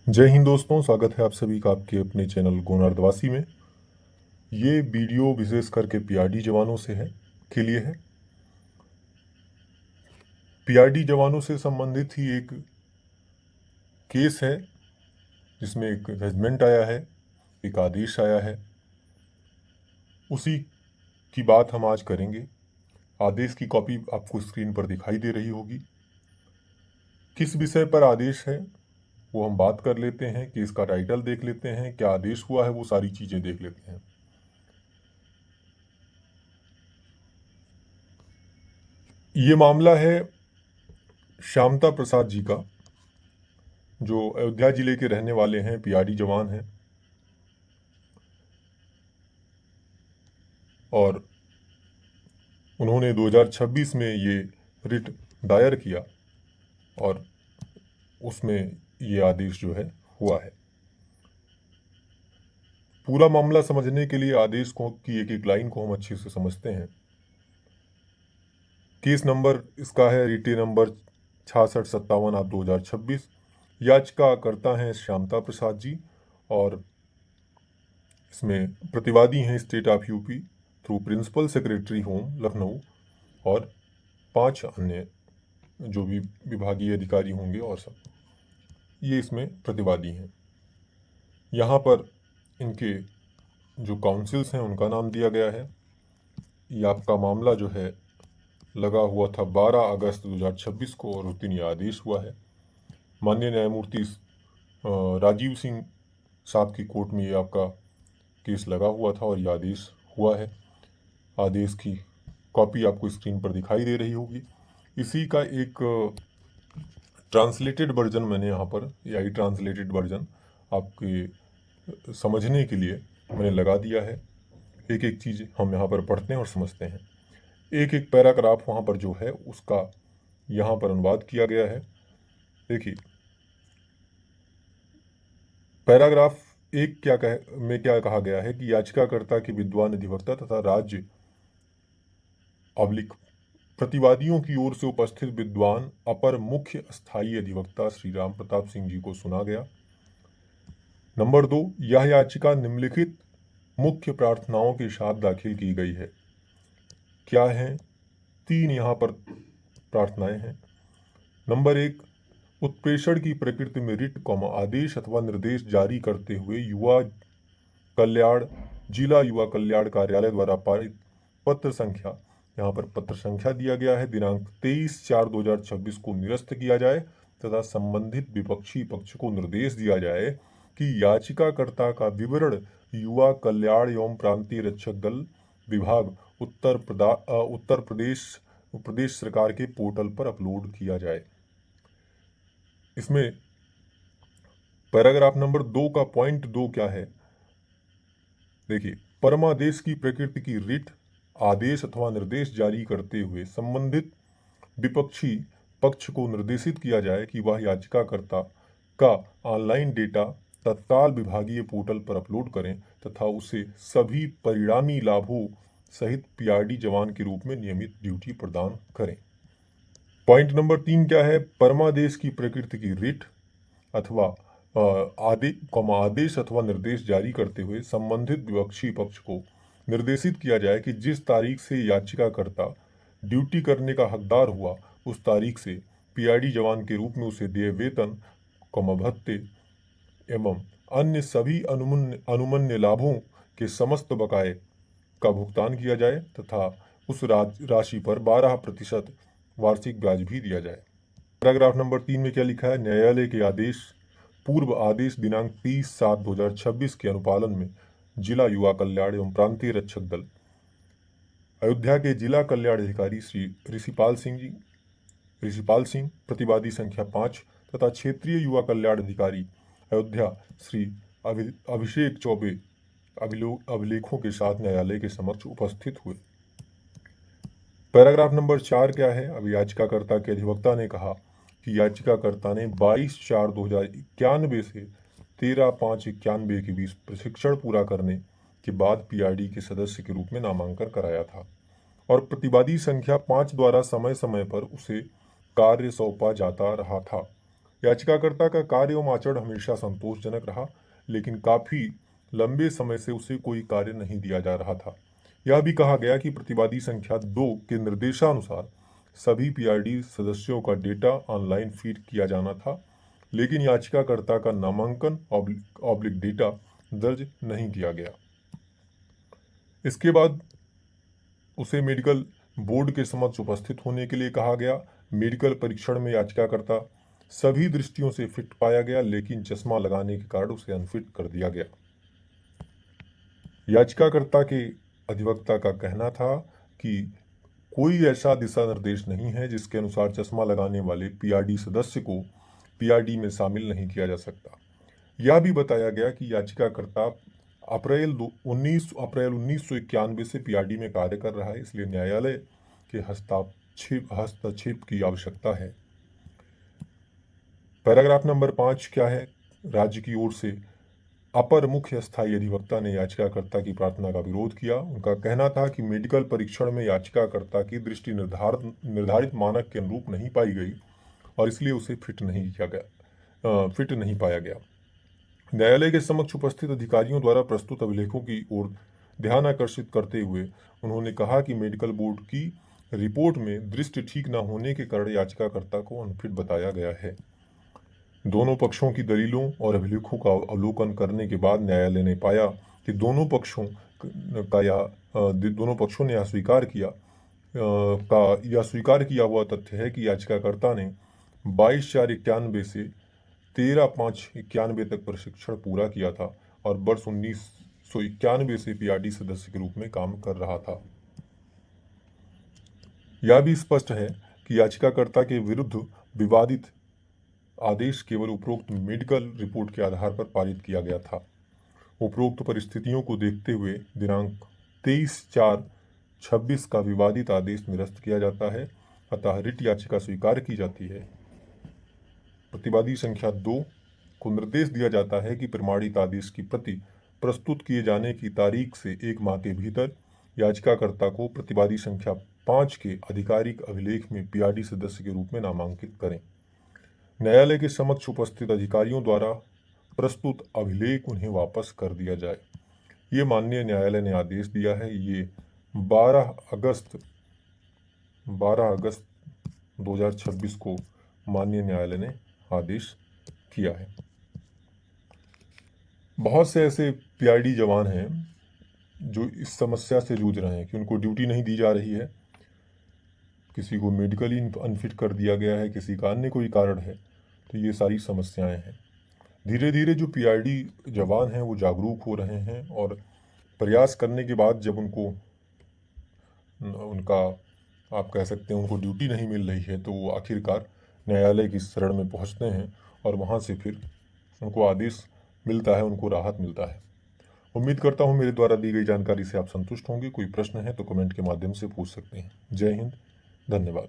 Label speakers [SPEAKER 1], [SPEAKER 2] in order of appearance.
[SPEAKER 1] जय हिंद दोस्तों, स्वागत है आप सभी का आपके अपने चैनल गुण अर्धवासी में। ये वीडियो विशेष करके पीआरडी जवानों से है के लिए है। पीआरडी जवानों से संबंधित ही एक केस है जिसमें एक जजमेंट आया है, एक आदेश आया है। उसी की बात हम आज करेंगे। आदेश की कॉपी आपको स्क्रीन पर दिखाई दे रही होगी। किस विषय पर आदेश है वो हम बात कर लेते हैं, केस का टाइटल देख लेते हैं, क्या आदेश हुआ है वो सारी चीज़ें देख लेते हैं। ये मामला है श्यामता प्रसाद जी का, जो अयोध्या जिले के रहने वाले हैं, पीआरडी जवान हैं और उन्होंने 2026 में ये रिट दायर किया और उसमें ये आदेश जो है हुआ है। पूरा मामला समझने के लिए आदेश को की एक एक लाइन को हम अच्छे से समझते हैं। केस नंबर इसका है रिटे नंबर 6657/2026। याचिकाकर्ता हैं श्यामता प्रसाद जी और इसमें प्रतिवादी हैं state of UP through principal secretary home Lucknow और 5 अन्य जो भी विभागीय अधिकारी होंगे और सब ये इसमें प्रतिवादी हैं। यहाँ पर इनके जो काउंसिल्स हैं उनका नाम दिया गया है। ये आपका मामला जो है लगा हुआ था 12 अगस्त 2026 को और उस दिन ये आदेश हुआ है। माननीय न्यायमूर्ति राजीव सिंह साहब की कोर्ट में ये आपका केस लगा हुआ था और ये आदेश हुआ है। आदेश की कॉपी आपको स्क्रीन पर दिखाई दे रही होगी। इसी का एक ट्रांसलेटेड वर्जन मैंने यहाँ पर एआई ट्रांसलेटेड वर्जन आपके समझने के लिए मैंने लगा दिया है। एक एक चीज़ हम यहाँ पर पढ़ते हैं और समझते हैं। एक एक पैराग्राफ वहाँ पर जो है उसका यहाँ पर अनुवाद किया गया है। देखिए, पैराग्राफ एक क्या कहा गया है कि याचिकाकर्ता के विद्वान अधिवक्ता तथा राज्य ऑब्लिक प्रतिवादियों की ओर से उपस्थित विद्वान अपर मुख्य स्थायी अधिवक्ता श्री राम प्रताप सिंह जी को सुना गया। नंबर 2, यह याचिका निम्नलिखित मुख्य प्रार्थनाओं के साथ दाखिल की गई है। क्या है? 3 यहाँ पर प्रार्थनाएं हैं। नंबर 1, उत्प्रेषण की प्रकृति में रिट आदेश अथवा निर्देश जारी करते हुए जिला युवा कल्याण कार्यालय द्वारा पारित पत्र संख्या, यहाँ पर पत्र संख्या दिया गया है, दिनांक 23/4/2026 को निरस्त किया जाए तथा संबंधित विपक्षी पक्ष को निर्देश दिया जाए कि याचिकाकर्ता का विवरण युवा कल्याण एवं प्रांतीय रक्षक दल विभाग उत्तर प्रदेश सरकार के पोर्टल पर अपलोड किया जाए। इसमें पैराग्राफ नंबर 2 का पॉइंट 2 क्या है? देखिए, परमादेश की प्रकृति की रिट आदेश अथवा निर्देश जारी करते हुए संबंधित विपक्षी पक्ष को निर्देशित किया जाए कि वह याचिकाकर्ता का ऑनलाइन डेटा तत्काल विभागीय पोर्टल पर अपलोड करें तथा उसे सभी परिणामी लाभों सहित पीआरडी जवान के रूप में नियमित ड्यूटी प्रदान करें। पॉइंट नंबर 3 क्या है? परमादेश की प्रकृति की रिट अथवा आदेश अथवा निर्देश जारी करते हुए संबंधित विपक्षी पक्ष को निर्देशित किया जाए कि जिस तारीख से याचिकाकर्ता ड्यूटी करने का हकदार हुआ उस तारीख से पीआरडी जवान के रूप में उसे देय वेतन, भत्ते एवं अन्य सभी अनुमन्य लाभों के समस्त बकाये का भुगतान किया जाए तथा उस राशि पर 12% वार्षिक ब्याज भी दिया जाए। पैराग्राफ नंबर 3 में क्या लिखा है? न्यायालय के आदेश पूर्व आदेश दिनांक 30/7/2026 के अनुपालन में जिला युवा कल्याण एवं प्रांतीय रक्षक दल अयोध्या के जिला कल्याण अधिकारी श्री ऋषिपाल सिंह प्रतिवादी संख्या 5 तथा क्षेत्रीय युवा कल्याण अधिकारी अयोध्या श्री अभिषेक चौबे अभिलेखों के साथ न्यायालय के समक्ष उपस्थित हुए। पैराग्राफ नंबर 4 क्या है? अब याचिकाकर्ता के अधिवक्ता ने कहा कि याचिकाकर्ता ने 22/4/2091 से 13/5/91 के बीच प्रशिक्षण पूरा करने के बाद पीआरडी के सदस्य के रूप में नामांकन कराया था और प्रतिवादी संख्या 5 द्वारा समय समय पर उसे कार्य सौंपा जाता रहा था। याचिकाकर्ता का कार्य एवं आचरण हमेशा संतोषजनक रहा, लेकिन काफी लंबे समय से उसे कोई कार्य नहीं दिया जा रहा था। यह भी कहा गया कि प्रतिवादी संख्या 2 के निर्देशानुसार सभी पीआरडी सदस्यों का डेटा ऑनलाइन फीड किया जाना था, लेकिन याचिकाकर्ता का नामांकन ऑब्लिक डेटा दर्ज नहीं किया गया। इसके बाद उसे मेडिकल बोर्ड के समक्ष उपस्थित होने के लिए कहा गया। मेडिकल परीक्षण में याचिकाकर्ता सभी दृष्टियों से फिट पाया गया, लेकिन चश्मा लगाने के कारण उसे अनफिट कर दिया गया। याचिकाकर्ता के अधिवक्ता का कहना था कि कोई ऐसा दिशा निर्देश नहीं है जिसके अनुसार चश्मा लगाने वाले पीआरडी सदस्य को पीआरडी में शामिल नहीं किया जा सकता। यह भी बताया गया कि याचिकाकर्ता अप्रैल 1991 से पीआरडी में कार्य कर रहा है, इसलिए न्यायालय के हस्तक्षेप की आवश्यकता है। पैराग्राफ नंबर 5 क्या है? राज्य की ओर से अपर मुख्य स्थायी अधिवक्ता ने याचिकाकर्ता की प्रार्थना का विरोध किया। उनका कहना था कि मेडिकल परीक्षण में याचिकाकर्ता की दृष्टि निर्धारित मानक के अनुरूप नहीं पाई गई और इसलिए उसे फिट नहीं पाया गया। न्यायालय के समक्ष उपस्थित अधिकारियों द्वारा प्रस्तुत अभिलेखों की ओर ध्यान आकर्षित करते हुए उन्होंने कहा कि मेडिकल बोर्ड की रिपोर्ट में दृष्टि ठीक न होने के कारण याचिकाकर्ता को अनफिट बताया गया है। दोनों पक्षों की दलीलों और अभिलेखों का अवलोकन करने के बाद न्यायालय ने पाया कि दोनों पक्षों ने यह स्वीकार किया हुआ तथ्य है कि याचिकाकर्ता ने 22/4/91 से 13/5/91 तक प्रशिक्षण पूरा किया था और वर्ष 1991 से पीआरडी सदस्य के रूप में काम कर रहा था। यह भी स्पष्ट है कि याचिकाकर्ता के विरुद्ध विवादित आदेश केवल उपरोक्त मेडिकल रिपोर्ट के आधार पर पारित किया गया था। उपरोक्त परिस्थितियों को देखते हुए दिनांक 23/4/26 का विवादित आदेश निरस्त किया जाता है, अतः रिट याचिका स्वीकार की जाती है। प्रतिवादी संख्या 2 को निर्देश दिया जाता है कि प्रमाणित आदेश की प्रति प्रस्तुत किए जाने की तारीख से 1 माह के भीतर याचिकाकर्ता को प्रतिवादी संख्या 5 के आधिकारिक अभिलेख में पीआरडी सदस्य के रूप में नामांकित करें। न्यायालय के समक्ष उपस्थित अधिकारियों द्वारा प्रस्तुत अभिलेख उन्हें वापस कर दिया जाए। ये माननीय न्यायालय ने आदेश दिया है। ये 12 अगस्त 2026 को माननीय न्यायालय ने आदेश किया है। बहुत से ऐसे पीआरडी जवान हैं जो इस समस्या से जूझ रहे हैं कि उनको ड्यूटी नहीं दी जा रही है, किसी को मेडिकली अनफिट कर दिया गया है, किसी का अन्य कोई कारण है। तो ये सारी समस्याएं हैं। धीरे धीरे जो पीआरडी जवान हैं वो जागरूक हो रहे हैं और प्रयास करने के बाद जब उनका आप कह सकते हैं उनको ड्यूटी नहीं मिल रही है, तो वो आखिरकार न्यायालय की शरण में पहुंचते हैं और वहां से फिर उनको आदेश मिलता है, उनको राहत मिलता है। उम्मीद करता हूं मेरे द्वारा दी गई जानकारी से आप संतुष्ट होंगे। कोई प्रश्न है तो कमेंट के माध्यम से पूछ सकते हैं। जय हिंद, धन्यवाद।